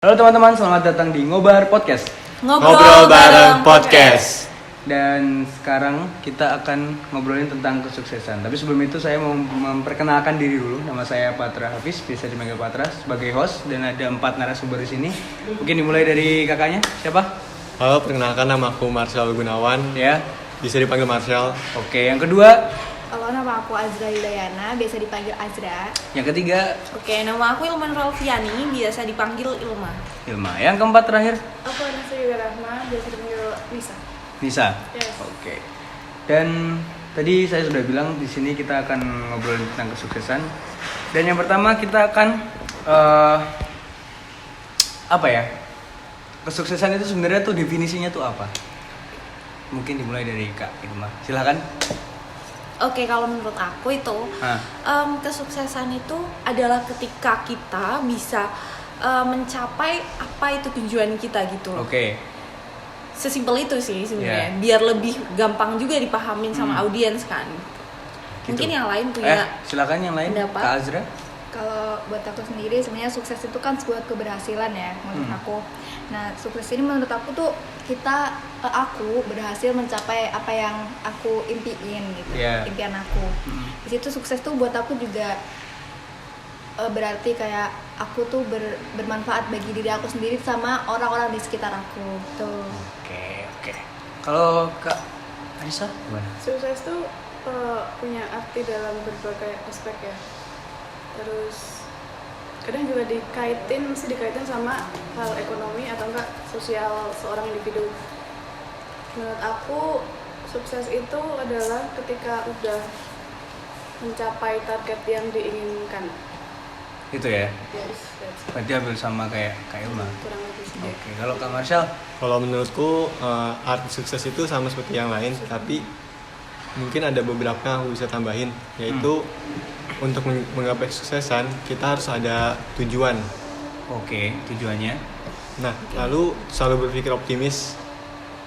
Halo teman-teman, selamat datang di Ngobar Podcast. Ngobrol bareng podcast. Dan sekarang kita akan ngobrolin tentang kesuksesan. Tapi sebelum itu saya mau memperkenalkan diri dulu. Nama saya Patra Hafiz, bisa dipanggil Patra sebagai host. Dan ada 4 narasumber di sini. Mungkin dimulai dari kakaknya, siapa? Halo, perkenalkan nama aku Marcel Gunawan. Ya. Bisa dipanggil Marcel. Oke, yang kedua. Halo, nama aku Azra Hidayana, biasa dipanggil Azra. Yang ketiga. Oke, nama aku Ilman Rolfiani, biasa dipanggil Ilma. Ilma. Yang keempat terakhir. Aku Nasri Rahma, biasa dipanggil Nisa. Nisa. Yes. Oke. Dan tadi saya sudah bilang di sini kita akan ngobrolin tentang kesuksesan. Dan yang pertama kita akan apa ya? Kesuksesan itu sebenarnya tuh definisinya tuh apa? Mungkin dimulai dari Kak Ilma. Silakan. Oke, kalau menurut aku itu kesuksesan itu adalah ketika kita bisa mencapai apa itu tujuan kita gitu loh. Oke. Sesimpel itu sih sebenarnya. Yeah. Biar lebih gampang juga dipahamin sama audiens kan. Mungkin Gitu. yang lain punya silakan yang lain. pendapat. Kak Azra. Kalau buat aku sendiri, sebenarnya sukses itu kan sebuah keberhasilan ya menurut aku. Nah, sukses ini menurut aku tuh aku berhasil mencapai apa yang aku impiin gitu, Yeah. impian aku. Di situ sukses tuh buat aku juga berarti kayak aku tuh bermanfaat bagi diri aku sendiri sama orang-orang di sekitar aku. Tuh. Oke. Kalau Kak Anissa gimana? Sukses tuh punya arti dalam berbagai aspek ya. Terus kadang juga mesti dikaitin sama hal ekonomi atau enggak sosial seorang individu. Menurut aku sukses itu adalah ketika udah mencapai target yang diinginkan. Itu ya. Yes, that's Berarti ambil sama kayak Kak Ilma. kurang lebih sih. Oke, kalau Kak Marshall. Kalau menurutku arti sukses itu sama seperti yang lain, tapi mungkin ada beberapa yang aku bisa tambahin, yaitu untuk menggapai kesuksesan kita harus ada tujuan. Oke, tujuannya. Nah, lalu selalu berpikir optimis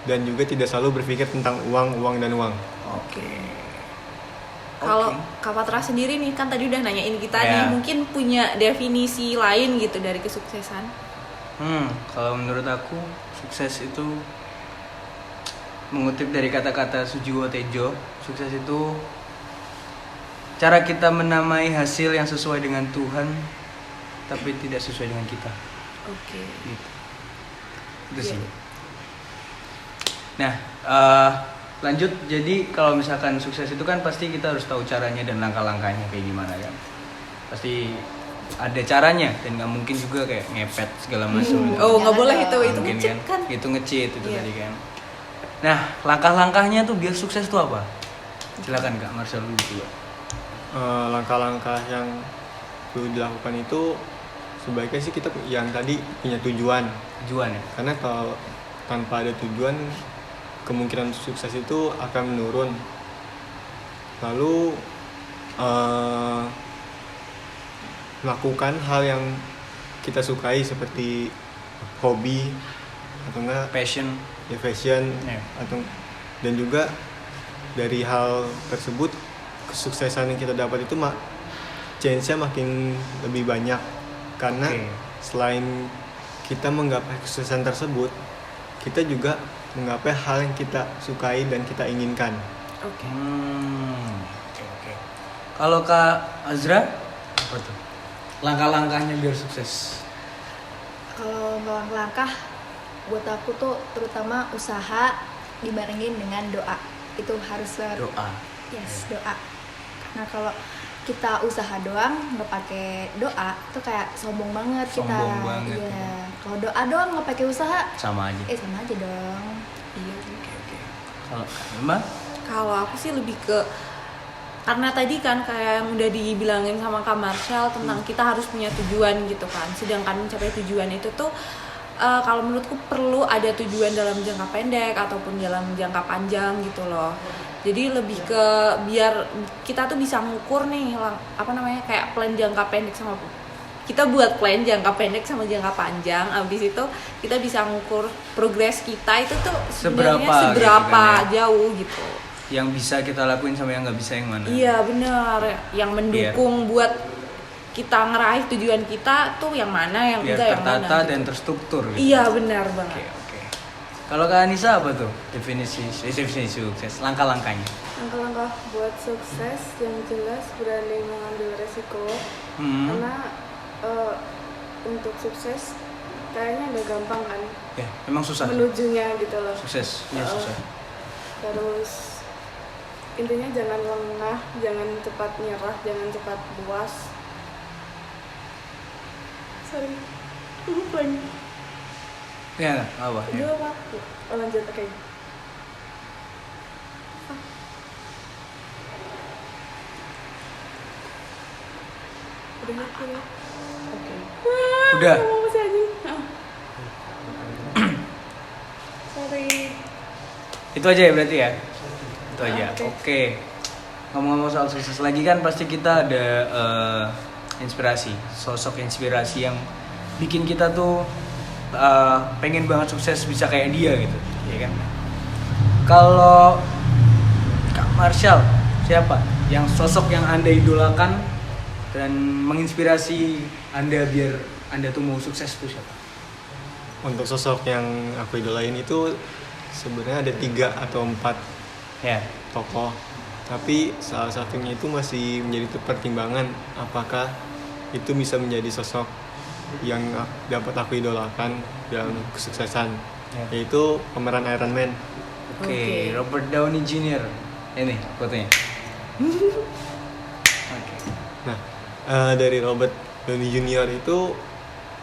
dan juga tidak selalu berpikir tentang uang. Oke. Kalau Kak Patra sendiri nih kan tadi udah nanyain kita Ya. nih, mungkin punya definisi lain gitu dari kesuksesan. Kalau menurut aku sukses itu mengutip dari kata-kata Sujiwo Tejo, sukses itu cara kita menamai hasil yang sesuai dengan Tuhan tapi tidak sesuai dengan kita. Oke. Gitu. Itu Iya. sih. Nah, lanjut. Jadi kalau misalkan sukses itu kan pasti kita harus tahu caranya dan langkah-langkahnya kayak gimana kan. Pasti ada caranya dan nggak mungkin juga kayak ngepet segala macam. Oh, nggak boleh itu Mungkin nge-cheat kan. Itu nge-cheat itu Iya. tadi kan. Nah, langkah-langkahnya tuh biar sukses tuh apa? Silakan Kak Marcel dulu dulu. Langkah-langkah yang perlu dilakukan itu sebaiknya sih kita yang tadi punya tujuan. Tujuan ya. Karena kalau tanpa ada tujuan, kemungkinan sukses itu akan menurun. Lalu melakukan hal yang kita sukai seperti hobi atau enggak Passion. ya fashion Ya. atau dan juga dari hal tersebut kesuksesan yang kita dapat itu chance-nya makin lebih banyak karena Oke. selain kita menggapai kesuksesan tersebut, kita juga menggapai hal yang kita sukai dan kita inginkan. Oke. Oke. Kalau Kak Azra apa tuh? Langkah-langkahnya biar sukses. Kalau langkah buat aku tuh terutama usaha dibarengin dengan doa. Itu harus Doa. Yes, doa. Karena kalau kita usaha doang nggak pakai doa tuh kayak sombong banget kita. Sombong banget. Iya. Kalau doa doang nggak pakai usaha, Sama aja. sama aja dong. Iya. Oke. Kalau Kak Ilma? Kalau aku sih lebih ke karena tadi kan kayak yang udah dibilangin sama Kak Marshall tentang kita harus punya tujuan gitu kan. Sedangkan mencapai tujuan itu tuh kalau menurutku perlu ada tujuan dalam jangka pendek ataupun dalam jangka panjang gitu loh. Jadi lebih ke biar kita tuh bisa ngukur nih kayak plan jangka pendek sama kita buat plan jangka pendek sama jangka panjang. Abis itu kita bisa ngukur progres kita itu tuh sebenarnya Seberapa seberapa gitu kan ya. jauh gitu. Yang bisa kita lakuin sama yang nggak bisa yang mana? Iya benar, yang mendukung buat kita ngeraih tujuan kita tuh yang mana, yang Biar enggak, yang mana. tertata dan gitu. terstruktur gitu. Iya benar Oke, banget. oke. Kalau Kak Anissa apa tuh definisi sukses? Langkah-langkahnya. Langkah-langkah buat sukses yang jelas berani mengambil resiko. Hmm. Karena untuk sukses kayaknya nggak gampang kan Ya, memang susah. menujunya gitu loh. Sukses, ya susah. Terus intinya jangan lengah, jangan cepat nyerah, jangan cepat puas. Sorry, lagi. Ya, apa? Udah Ya. apa? Oh, lanjut, oke. Udah ngerti ya? Oke. Udah. Mau sih anjing? Sorry. Itu aja ya berarti ya? Itu aja. Oke. Oke. Ngomong-ngomong soal sukses lagi kan pasti kita ada inspirasi, sosok inspirasi yang bikin kita tuh pengen banget sukses bisa kayak dia gitu, ya kan? Kalau Kak Marshall, siapa yang sosok yang Anda idolakan dan menginspirasi Anda biar Anda tuh mau sukses tuh siapa? Untuk sosok yang aku idolain itu sebenarnya ada 3 atau 4 Ya. tokoh, tapi salah satunya itu masih menjadi pertimbangan apakah itu bisa menjadi sosok yang dapat aku idolakan dalam kesuksesan, Ya. yaitu pemeran Iron Man. Oke, Oke. Robert Downey Jr. Ini fotonya. Oke. Nah, dari Robert Downey Jr. itu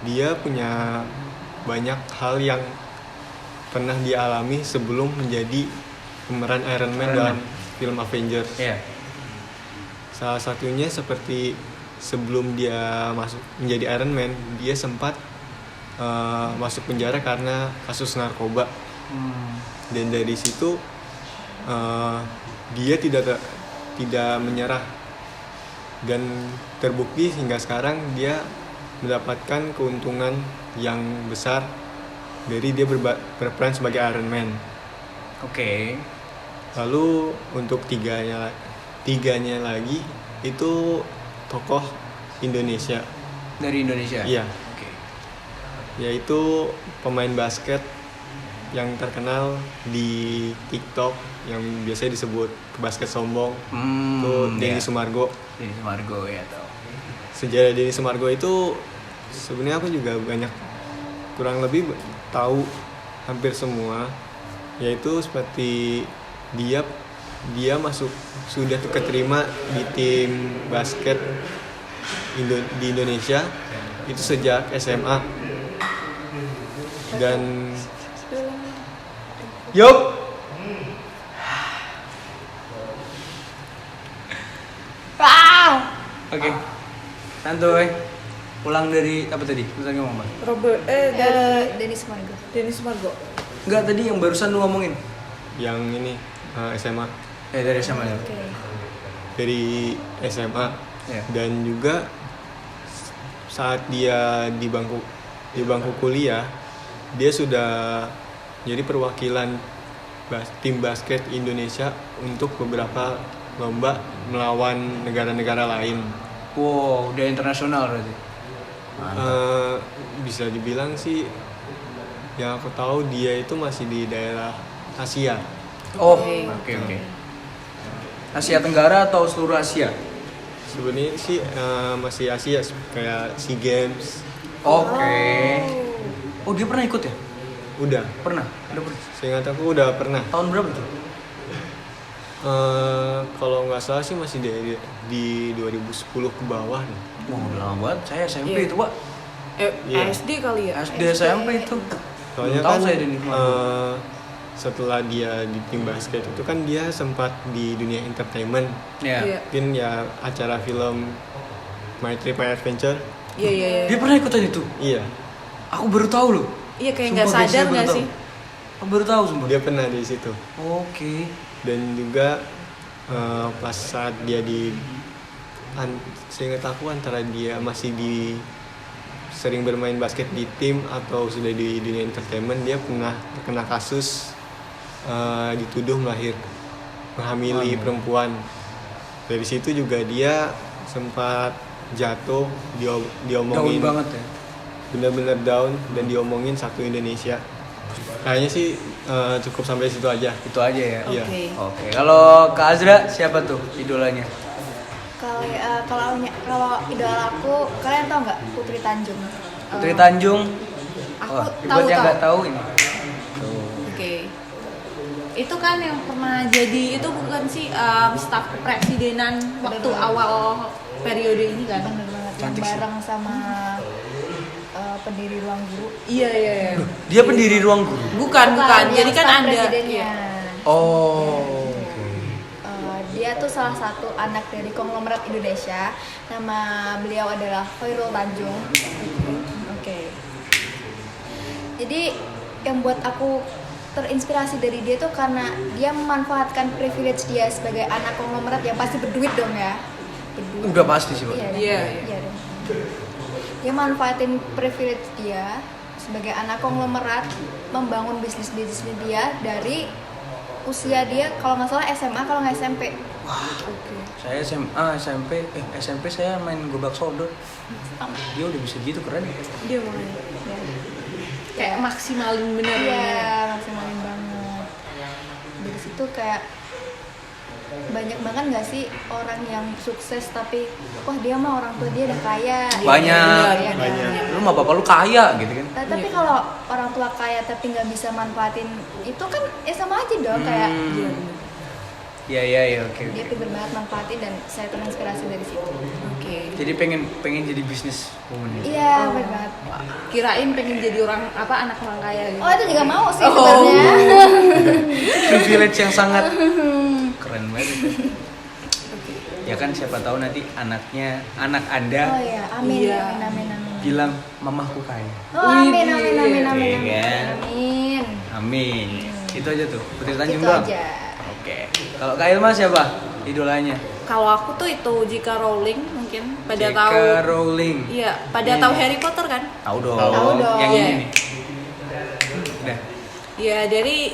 dia punya banyak hal yang pernah dialami sebelum menjadi pemeran Iron Man Iron dalam Man. film Avengers. Iya. Salah satunya seperti sebelum dia masuk menjadi Iron Man, dia sempat masuk penjara karena kasus narkoba. Dan dari situ dia tidak menyerah, dan terbukti hingga sekarang dia mendapatkan keuntungan yang besar dari dia berperan sebagai Iron Man. Oke. Lalu untuk tiganya lagi itu tokoh Indonesia, Dari Indonesia. Iya. Oke. yaitu pemain basket yang terkenal di TikTok yang biasanya disebut basket sombong, itu Denny iya. Sumargo. Denny Sumargo ya tahu. Sejarah Denny Sumargo itu sebenarnya aku juga banyak, kurang lebih tahu hampir semua, yaitu seperti dia sudah keterima di tim basket di Indonesia itu sejak SMA, dan Yup. Oke. Santuy. Pulang dari apa tadi? Barusan ngomong apa? Robert Denis Margo. Dennis Margo. Enggak, tadi yang barusan lu ngomongin. yang ini SMA, Dari sama ya. Oke. dari SMA. Ya. Dan juga saat dia di bangku kuliah, dia sudah jadi perwakilan tim basket Indonesia untuk beberapa lomba melawan negara-negara lain. Wow, udah internasional berarti. Bisa dibilang sih, yang aku tahu dia itu masih di daerah Asia. Oh, oke. Asia Tenggara atau seluruh Asia? Sebenarnya sih masih Asia, kayak SEA Games. Oke. Oh, dia pernah ikut ya? Udah Pernah. Udah pernah. seingat aku udah pernah. Tahun berapa tuh? Kalau nggak salah sih masih di 2010 ke bawah nih. Wah, udah lama banget. Saya SMP Iya. itu, Pak. Iya. SD kali ya. SD SMP itu. Soalnya Belum tahu kan saya Denny Sumargo. setelah dia di tim basket itu kan dia sempat di dunia entertainment. Ya. Iya. Mungkin ya acara film My Trip My Adventure. Iya. Dia pernah ikutan itu. Iya, Aku baru tahu loh. Iya kayak nggak Sumpah, guys, sadar saya baru nggak tahu. sih? Aku baru tahu sumpah. dia pernah di situ. Oke. Dan juga pas saat dia seingat aku antara dia masih sering bermain basket di tim atau sudah di dunia entertainment, dia pernah terkena kasus dituduh menghamili perempuan. Dari situ juga dia sempat jatuh, Daun diomongin banget ya. bener-bener down dan diomongin satu Indonesia. Kayaknya sih cukup sampai situ aja. Itu aja ya. Iya. Oke. Oke, kalau Kak Azra siapa tuh idolanya? Kalau idola aku, kalian tahu nggak Putri Tanjung? Putri Tanjung. Aku Wah, tahu, buat yang tahu. nggak tahu ini. Oke. Itu kan yang pernah jadi itu bukan sih staf kepresidenan waktu Bener. awal periode ini kan? Bener banget, yang Cantik sih. bareng sama pendiri Ruang Guru. Iya iya. iya. Dia pendiri Ruang Guru. Bukan. Jadi yang kan staf ada. presidennya. Iya. Oh. Dia tuh salah satu anak dari konglomerat Indonesia. Nama beliau adalah Khairul Tanjung. Oke. Jadi yang buat aku terinspirasi dari dia tuh karena dia memanfaatkan privilege dia sebagai anak konglomerat yang pasti berduit dong ya. Berduit. Udah pasti sih, Pak. Iya, dong. Iya. Iya dong. Dia manfaatin privilege dia sebagai anak konglomerat, membangun bisnis dia dari usia dia kalau nggak salah SMA, kalau nggak SMP. Saya SMA, SMP saya main gobak sodor. Dia udah bisa gitu, keren. Dia makanya. Kayak maksimalin bener. Iya, maksimalin banget. Dari situ kayak banyak banget nggak sih orang yang sukses tapi wah dia mah orang tua dia udah kaya. Banyak. Iya, Banyak. Lu mah bapak lu kaya gitu kan. Tapi kalau orang tua kaya tapi nggak bisa manfaatin itu kan sama aja dong kayak Iya, oke. dia pintar banget manfaatin dan saya terinspirasi dari situ. Oke. Jadi pengen jadi bisnis woman. Iya, benar banget. Kirain pengen jadi anak orang kaya gitu. Oh itu juga mau sih Oh. sebenarnya. Privilege yang sangat keren banget itu. Ya kan siapa tahu nanti anak Anda Oh iya, amin, Iya. amin. bilang mamahku kaya. Oh amin. Iya. Amin. Amin. Itu aja tuh. Putri Tanjung Itu doang. aja. Oke. Kalau Kak Ilma siapa idolanya? Kalau aku tuh itu J.K. Rowling mungkin pada J.K. tahu. Rowling. Iya, pada Iya. tahu Harry Potter kan? Tahu dong. Tahu dong. Yang Iya. ini nih. Udah. Iya,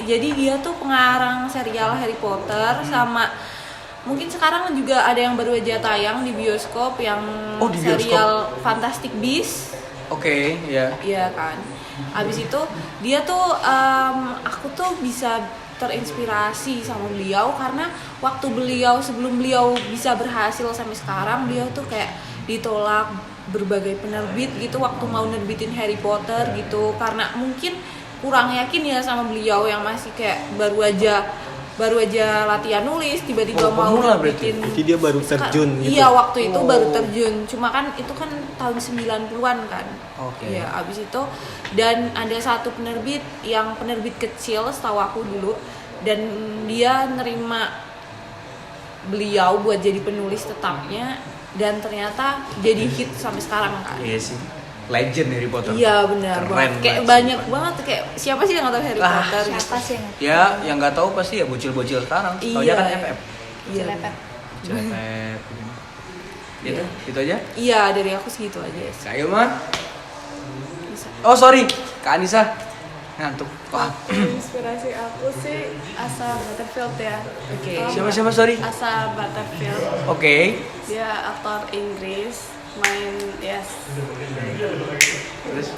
jadi dia tuh pengarang serial Harry Potter sama mungkin sekarang juga ada yang baru aja tayang di bioskop yang Oh, di bioskop. serial Fantastic Beasts. Oke, ya. Iya kan. Abis itu dia tuh aku tuh bisa terinspirasi sama beliau karena waktu sebelum beliau bisa berhasil sampai sekarang beliau tuh kayak ditolak berbagai penerbit gitu waktu mau nerbitin Harry Potter gitu karena mungkin kurang yakin ya sama beliau yang masih kayak baru aja latihan nulis tiba-tiba Oh, mau pemula berarti. nerbitin. Jadi dia baru terjun gitu. Iya, waktu itu Oh. baru terjun. Cuma kan itu kan tahun 90-an kan. Oke. Ya, abis itu dan ada satu penerbit yang penerbit kecil setahu aku dulu dan dia nerima beliau buat jadi penulis tetapnya dan ternyata jadi hit sampai sekarang kan. Iya sih. Legend Harry Potter. Iya benar Keren banget. Kayak banget, banyak sumpah. banget kayak siapa sih yang nggak tahu Harry Ah, Potter? Siapa sih yang Ya, yang nggak tahu pasti ya bocil-bocil sekarang. Taunya kan FF. Iya. Cilepet? Bocil FF. Gitu. Itu aja. Iya, dari aku segitu aja. Kak Ilma. Oh, sorry. Kak Anissa. Ngantuk. Wah. Inspirasi aku sih Asa Butterfield ya. Oke. Siapa sorry? Asa Butterfield. Oke. Dia aktor Inggris, Terus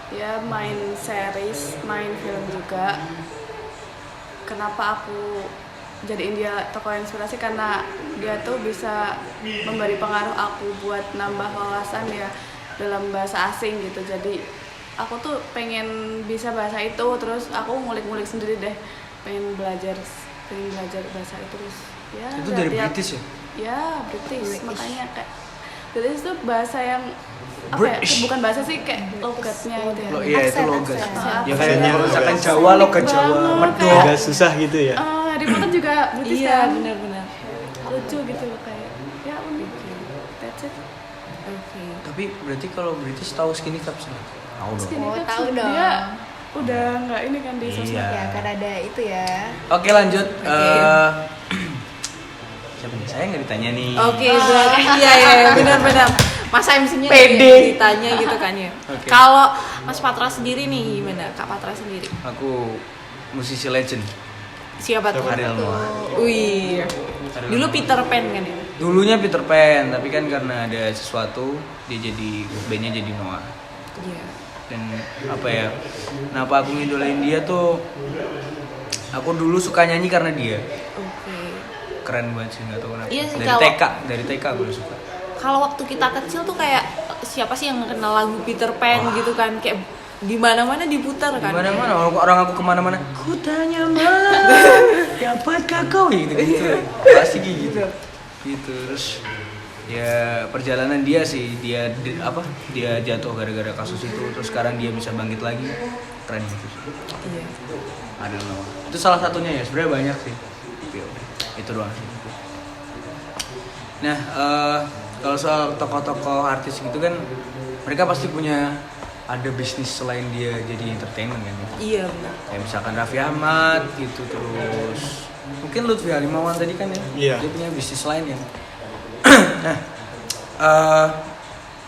dia main series, main film juga. Kenapa aku jadiin dia tokoh inspirasi karena dia tuh bisa memberi pengaruh aku buat nambah wawasan ya dalam bahasa asing gitu. Jadi aku tuh pengen bisa bahasa itu, terus aku ngulik-ngulik sendiri deh, pengen belajar bahasa itu terus. Ya, itu dari lihat-lihat. British ya? Ya, British. Makanya kayak British tuh bahasa yang apa ya? British. Bukan bahasa sih, kayak logatnya gitu ya. Iya, itu Aksen, logat. aksen. Ya kayak Aksennya misalkan logat. Jawa, logat Unik Jawa, banget, medok. Agak susah gitu ya. Harry Potter juga British Iya, kan? benar-benar. Lucu gitu loh kayak. Ya unik. That's it. Oke. Tapi berarti kalau British tahu skinny cups nggak? Tahu dong. Skinny Oh, Cups tahu dong. Dia udah nggak ini kan di sosmed. Iya. Ya kan ada itu ya. Oke, lanjut. Siapa nih? Saya nggak ditanya nih. Oke, berarti iya benar-benar. Masa MC-nya Pede. ditanya gitu kan ya. Oke. Kalau Mas Patra sendiri nih gimana? Kak Patra sendiri. Aku musisi legend. Siapa tuh? Ariel Noah. Wih. Dulu Peter Pan kan ya? Dulunya Peter Pan, tapi kan karena ada sesuatu dia jadi bandnya jadi Noah. Iya. Dan apa ya? Kenapa aku ngidolain dia tuh? Aku dulu suka nyanyi karena dia. Oke. Keren banget sih, nggak tahu kenapa. Iya sih, Dari TK aku udah suka. Kalau waktu kita kecil tuh kayak siapa sih yang kenal lagu Peter Pan gitu kan, kayak di mana-mana diputar kan. Mana-mana orang aku kemana-mana. Ku tanya mana, dapatkah kau gitu. Pasti gitu. Gitu terus ya perjalanan dia sih dia jatuh gara-gara kasus itu terus sekarang dia bisa bangkit lagi, keren gitu sih. Iya. I don't know. Itu salah satunya ya, sebenarnya banyak sih. Itu doang sih. Nah, kalau soal tokoh-tokoh artis gitu kan mereka pasti punya ada bisnis selain dia jadi entertainment kan ya. Iya benar. Kayak misalkan Raffi Ahmad gitu, terus mungkin Lutfi Halimawan tadi kan ya. Iya. Dia punya bisnis lain ya. Nah,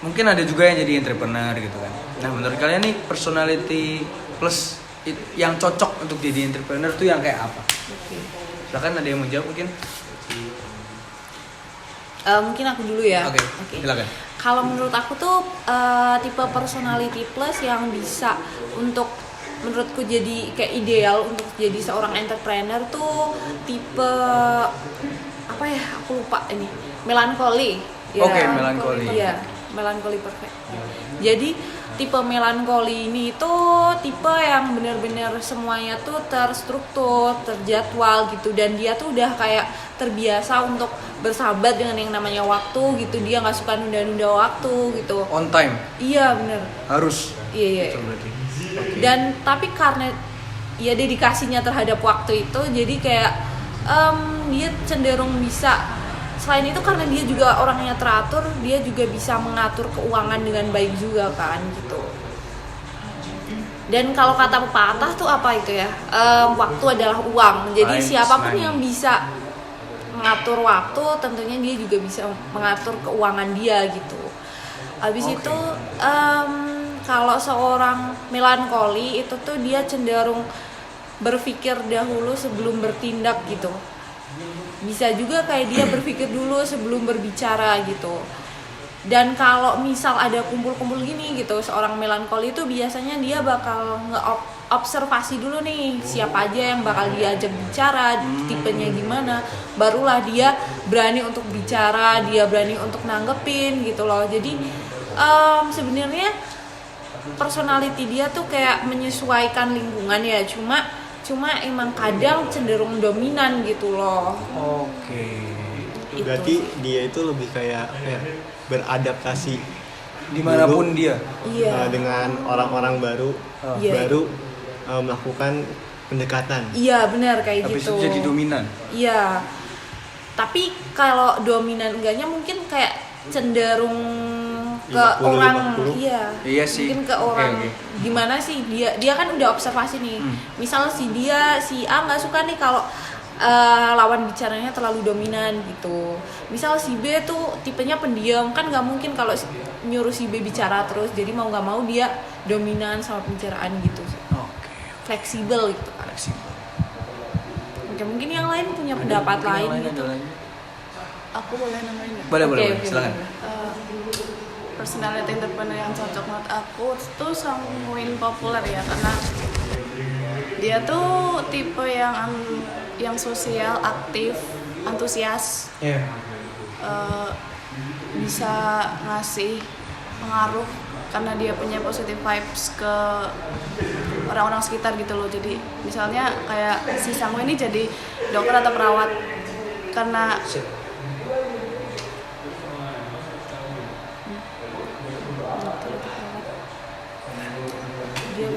mungkin ada juga yang jadi entrepreneur gitu kan. Nah, menurut kalian nih personality plus yang cocok untuk jadi entrepreneur tuh yang kayak apa? Oke. Silakan ada yang menjawab mungkin. Mungkin aku dulu ya. Oke. Silakan. Kalau menurut aku tuh tipe personality plus yang bisa untuk menurutku jadi kayak ideal untuk jadi seorang entrepreneur tuh tipe apa ya? Aku lupa ini. Melankoli. Ya, Oke, melankoli. Iya, melankoli perfect. Jadi tipe melankoli ini itu tipe yang benar-benar semuanya tuh terstruktur, terjadwal gitu, dan dia tuh udah kayak terbiasa untuk bersahabat dengan yang namanya waktu gitu. Dia nggak suka nunda-nunda waktu gitu. On time Iya bener. harus. Iya. Betul berarti. Dan tapi karena ya dedikasinya terhadap waktu itu, jadi kayak dia cenderung bisa. Selain itu karena dia juga orangnya teratur, dia juga bisa mengatur keuangan dengan baik juga kan gitu. Dan kalau kata pepatah tuh apa itu ya? Waktu adalah uang. Jadi Time is siapapun money. yang bisa mengatur waktu, tentunya dia juga bisa mengatur keuangan dia gitu. Habis Oke. itu kalau seorang melankoli itu tuh dia cenderung berpikir dahulu sebelum bertindak gitu. Bisa juga kayak dia berpikir dulu sebelum berbicara gitu. Dan kalau misal ada kumpul-kumpul gini gitu, seorang melankoli itu biasanya dia bakal ngeobservasi dulu nih siapa aja yang bakal diajak bicara, tipenya gimana, barulah dia berani untuk bicara, dia berani untuk nanggepin gitu loh. Jadi sebenarnya personality dia tuh kayak menyesuaikan lingkungan ya, cuma emang kadang cenderung dominan gitu loh. Oke. Itu Berarti sih. dia itu lebih kayak beradaptasi Dimanapun dulu, dia. Iya. dengan orang-orang baru, Iya. melakukan pendekatan. Iya benar kayak Habis gitu. itu jadi dominan. Iya. Tapi kalau dominan enggaknya mungkin kayak cenderung ke 50, orang 50. Iya sih. Mungkin ke Oke, orang oke. gimana sih dia kan udah observasi nih. Misal si A nggak suka nih kalau lawan bicaranya terlalu dominan gitu. Misal si B tuh tipenya pendiam, kan nggak mungkin kalau nyuruh si B bicara terus. Jadi mau nggak mau dia dominan sama pembicaraan gitu. Oke. Fleksibel gitu kan. Fleksibel. Oke, mungkin yang lain punya pendapat Mungkin lain yang lain gitu. ada lagi. Aku boleh namain nggak? Boleh, boleh, Oke, boleh. oke, Silakan. boleh. Personality entrepreneur yang cocok menurut aku itu Sangwin populer ya, karena dia tuh tipe yang sosial, aktif, antusias, Iya. bisa ngasih pengaruh karena dia punya positive vibes ke orang-orang sekitar gitu loh. Jadi misalnya kayak si Sangwin ini jadi dokter atau perawat karena Dia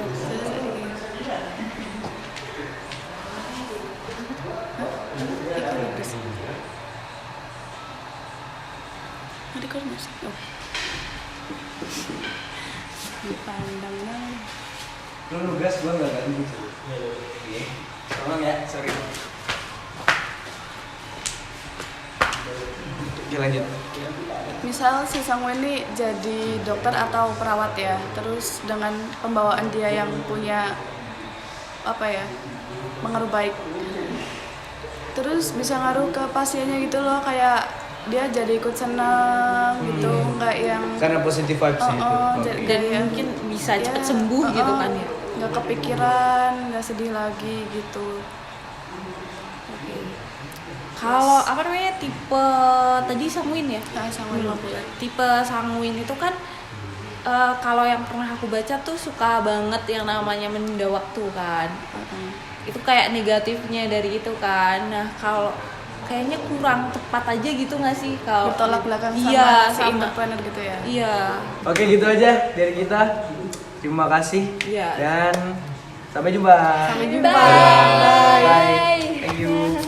dipandang Lu nugas gua enggak ganggu. Iya. Tolong ya, sorry. Oke, lanjut. misal si Sangwon ini jadi dokter atau perawat ya, terus dengan pembawaan dia yang punya apa ya, pengaruh baik, terus bisa ngaruh ke pasiennya gitu loh, kayak dia jadi ikut senang gitu, nggak yang Karena positive vibes itu. Oke. Dan mungkin bisa cepet sembuh gitu kan ya. nggak kepikiran, nggak sedih lagi gitu. Kalau apa namanya tipe tadi sanguin ya? Nah, sanguin. Tipe sanguin itu kan kalau yang pernah aku baca tuh suka banget yang namanya menunda waktu kan. Itu kayak negatifnya dari itu kan. Nah kalau kayaknya kurang tepat aja gitu nggak sih kalau Bertolak belakang iya, sama si entrepreneur gitu ya. Iya. Oke, gitu aja dari kita. Terima kasih. Iya. Dan sampai jumpa. Sampai jumpa. Bye. Thank you.